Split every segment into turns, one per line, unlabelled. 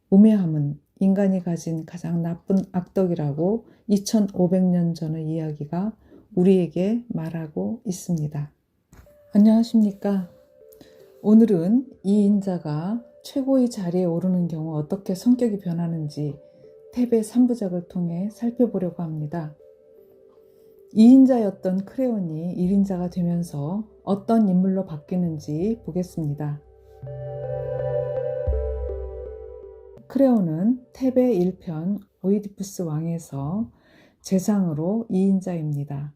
우매함은 인간이 가진 가장 나쁜 악덕이라고 2500년 전의 이야기가 우리에게 말하고 있습니다. 안녕하십니까? 오늘은 이 인자가 최고의 자리에 오르는 경우 어떻게 성격이 변하는지 탭의 3부작을 통해 살펴보려고 합니다. 2인자였던 크레온이 1인자가 되면서 어떤 인물로 바뀌는지 보겠습니다. 크레온은 탭의 1편 오이디푸스 왕에서 재상으로 2인자입니다.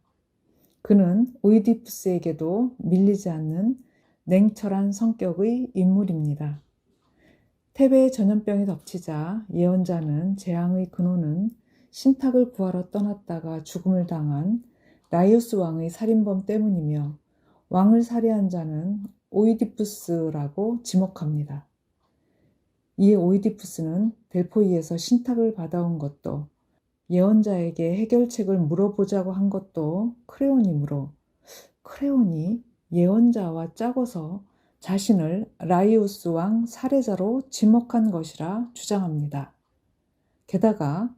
그는 오이디푸스에게도 밀리지 않는 냉철한 성격의 인물입니다. 탭의 전염병이 덮치자 예언자는 재앙의 근원은 신탁을 구하러 떠났다가 죽음을 당한 라이오스 왕의 살인범 때문이며 왕을 살해한 자는 오이디푸스라고 지목합니다. 이에 오이디푸스는 델포이에서 신탁을 받아온 것도 예언자에게 해결책을 물어보자고 한 것도 크레온이므로 크레온이 예언자와 짝어서 자신을 라이오스 왕 살해자로 지목한 것이라 주장합니다. 게다가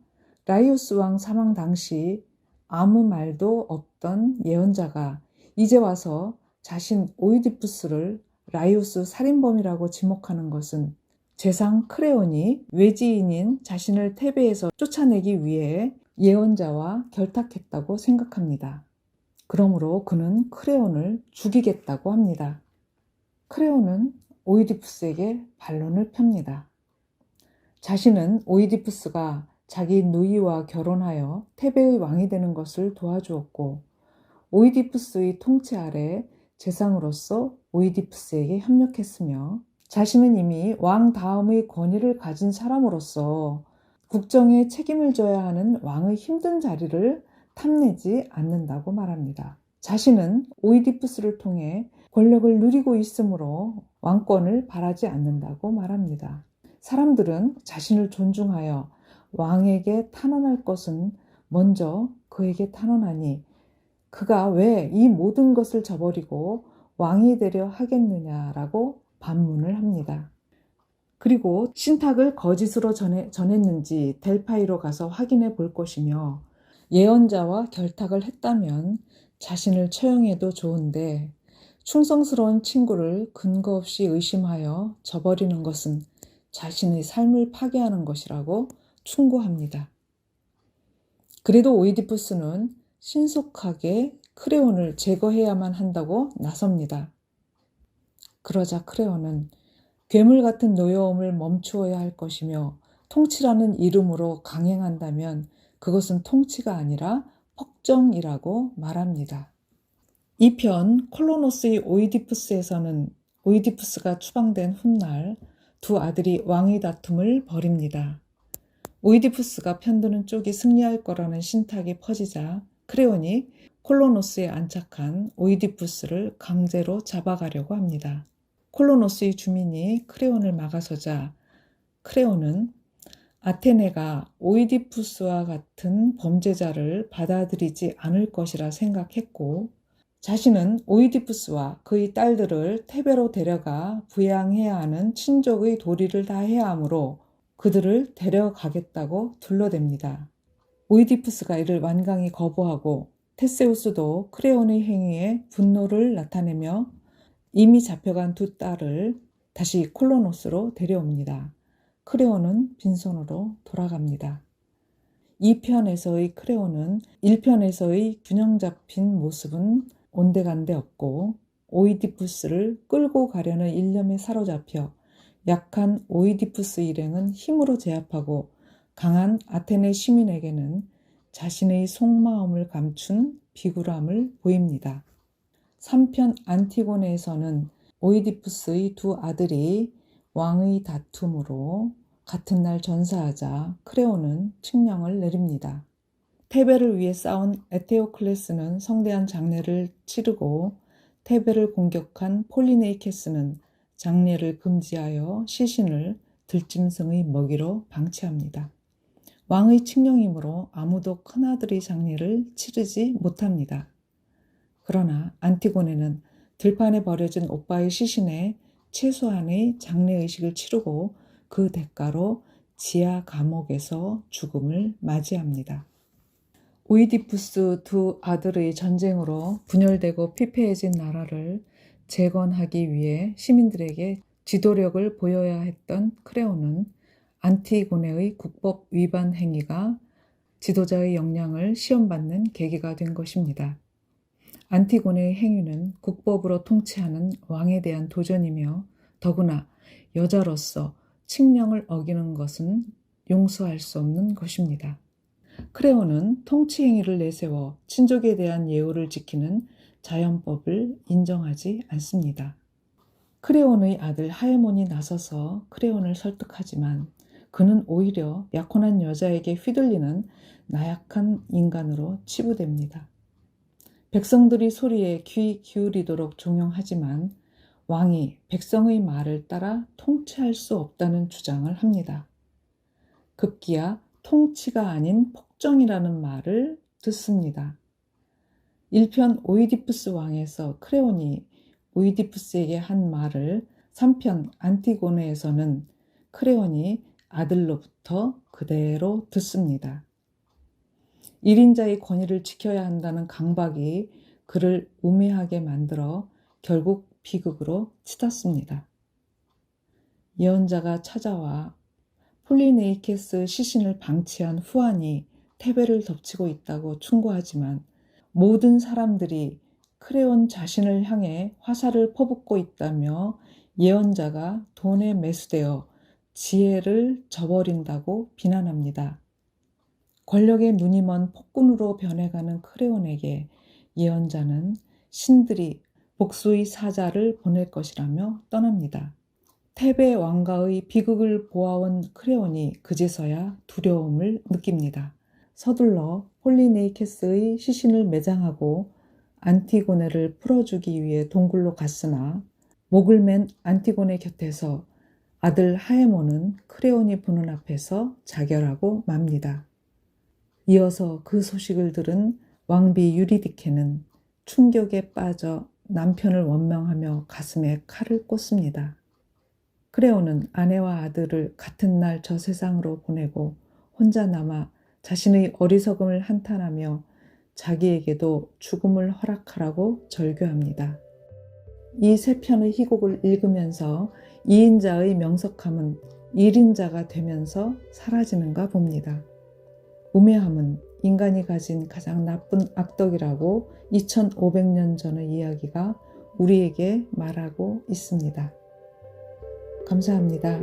라이오스 왕 사망 당시 아무 말도 없던 예언자가 이제 와서 자신 오이디푸스를 라이오스 살인범이라고 지목하는 것은 재상 크레온이 외지인인 자신을 테베에서 쫓아내기 위해 예언자와 결탁했다고 생각합니다. 그러므로 그는 크레온을 죽이겠다고 합니다. 크레온은 오이디푸스에게 반론을 펴니다. 자신은 오이디푸스가 자기 누이와 결혼하여 테베의 왕이 되는 것을 도와주었고 오이디푸스의 통치 아래 재상으로서 오이디푸스에게 협력했으며 자신은 이미 왕 다음의 권위를 가진 사람으로서 국정에 책임을 져야 하는 왕의 힘든 자리를 탐내지 않는다고 말합니다. 자신은 오이디푸스를 통해 권력을 누리고 있으므로 왕권을 바라지 않는다고 말합니다. 사람들은 자신을 존중하여 왕에게 탄원할 것은 먼저 그에게 탄원하니 그가 왜 이 모든 것을 저버리고 왕이 되려 하겠느냐라고 반문을 합니다. 그리고 신탁을 거짓으로 전했는지 델파이로 가서 확인해 볼 것이며 예언자와 결탁을 했다면 자신을 처형해도 좋은데 충성스러운 친구를 근거 없이 의심하여 저버리는 것은 자신의 삶을 파괴하는 것이라고 충고합니다. 그래도 오이디푸스는 신속하게 크레온을 제거해야만 한다고 나섭니다. 그러자 크레온은 괴물 같은 노여움을 멈추어야 할 것이며 통치라는 이름으로 강행한다면 그것은 통치가 아니라 폭정이라고 말합니다. 이 편 콜로노스의 오이디푸스에서는 오이디푸스가 추방된 훗날 두 아들이 왕의 다툼을 벌입니다. 오이디푸스가 편드는 쪽이 승리할 거라는 신탁이 퍼지자 크레온이 콜로노스에 안착한 오이디푸스를 강제로 잡아가려고 합니다. 콜로노스의 주민이 크레온을 막아서자 크레온은 아테네가 오이디푸스와 같은 범죄자를 받아들이지 않을 것이라 생각했고 자신은 오이디푸스와 그의 딸들을 테베로 데려가 부양해야 하는 친족의 도리를 다 해야 하므로 그들을 데려가겠다고 둘러댑니다. 오이디푸스가 이를 완강히 거부하고 테세우스도 크레온의 행위에 분노를 나타내며 이미 잡혀간 두 딸을 다시 콜로노스로 데려옵니다. 크레온은 빈손으로 돌아갑니다. 2편에서의 크레온은 1편에서의 균형 잡힌 모습은 온데간데 없고 오이디푸스를 끌고 가려는 일념에 사로잡혀 약한 오이디푸스 일행은 힘으로 제압하고 강한 아테네 시민에게는 자신의 속마음을 감춘 비굴함을 보입니다. 3편 안티고네에서는 오이디푸스의 두 아들이 왕의 다툼으로 같은 날 전사하자 크레온은 칙령을 내립니다. 테베를 위해 싸운 에테오클레스는 성대한 장례를 치르고 테베를 공격한 폴리네이케스는 장례를 금지하여 시신을 들짐승의 먹이로 방치합니다. 왕의 칙령이므로 아무도 큰아들의 장례를 치르지 못합니다. 그러나 안티고네는 들판에 버려진 오빠의 시신에 최소한의 장례의식을 치르고 그 대가로 지하 감옥에서 죽음을 맞이합니다. 오이디푸스 두 아들의 전쟁으로 분열되고 피폐해진 나라를 재건하기 위해 시민들에게 지도력을 보여야 했던 크레온은 안티고네의 국법 위반 행위가 지도자의 역량을 시험받는 계기가 된 것입니다. 안티고네의 행위는 국법으로 통치하는 왕에 대한 도전이며 더구나 여자로서 칙령을 어기는 것은 용서할 수 없는 것입니다. 크레온은 통치 행위를 내세워 친족에 대한 예우를 지키는 자연법을 인정하지 않습니다. 크레온의 아들 하에몬이 나서서 크레온을 설득하지만 그는 오히려 약혼한 여자에게 휘둘리는 나약한 인간으로 치부됩니다. 백성들이 소리에 귀 기울이도록 종용하지만 왕이 백성의 말을 따라 통치할 수 없다는 주장을 합니다. 급기야 통치가 아닌 폭정이라는 말을 듣습니다. 1편 오이디푸스 왕에서 크레온이 오이디푸스에게 한 말을 3편 안티고네에서는 크레온이 아들로부터 그대로 듣습니다. 1인자의 권위를 지켜야 한다는 강박이 그를 우매하게 만들어 결국 비극으로 치닫습니다. 예언자가 찾아와 폴리네이케스 시신을 방치한 후안이 테베를 덮치고 있다고 충고하지만 모든 사람들이 크레온 자신을 향해 화살을 퍼붓고 있다며 예언자가 돈에 매수되어 지혜를 저버린다고 비난합니다. 권력의 눈이 먼 폭군으로 변해가는 크레온에게 예언자는 신들이 복수의 사자를 보낼 것이라며 떠납니다. 테베 왕가의 비극을 보아온 크레온이 그제서야 두려움을 느낍니다. 서둘러 폴리네이케스의 시신을 매장하고 안티고네를 풀어주기 위해 동굴로 갔으나 목을 맨 안티고네 곁에서 아들 하에몬은 크레온이 보는 앞에서 자결하고 맙니다. 이어서 그 소식을 들은 왕비 유리디케는 충격에 빠져 남편을 원망하며 가슴에 칼을 꽂습니다. 크레온은 아내와 아들을 같은 날 저 세상으로 보내고 혼자 남아 자신의 어리석음을 한탄하며 자기에게도 죽음을 허락하라고 절규합니다. 이 세 편의 희곡을 읽으면서 2인자의 명석함은 1인자가 되면서 사라지는가 봅니다. 우매함은 인간이 가진 가장 나쁜 악덕이라고 2500년 전의 이야기가 우리에게 말하고 있습니다. 감사합니다.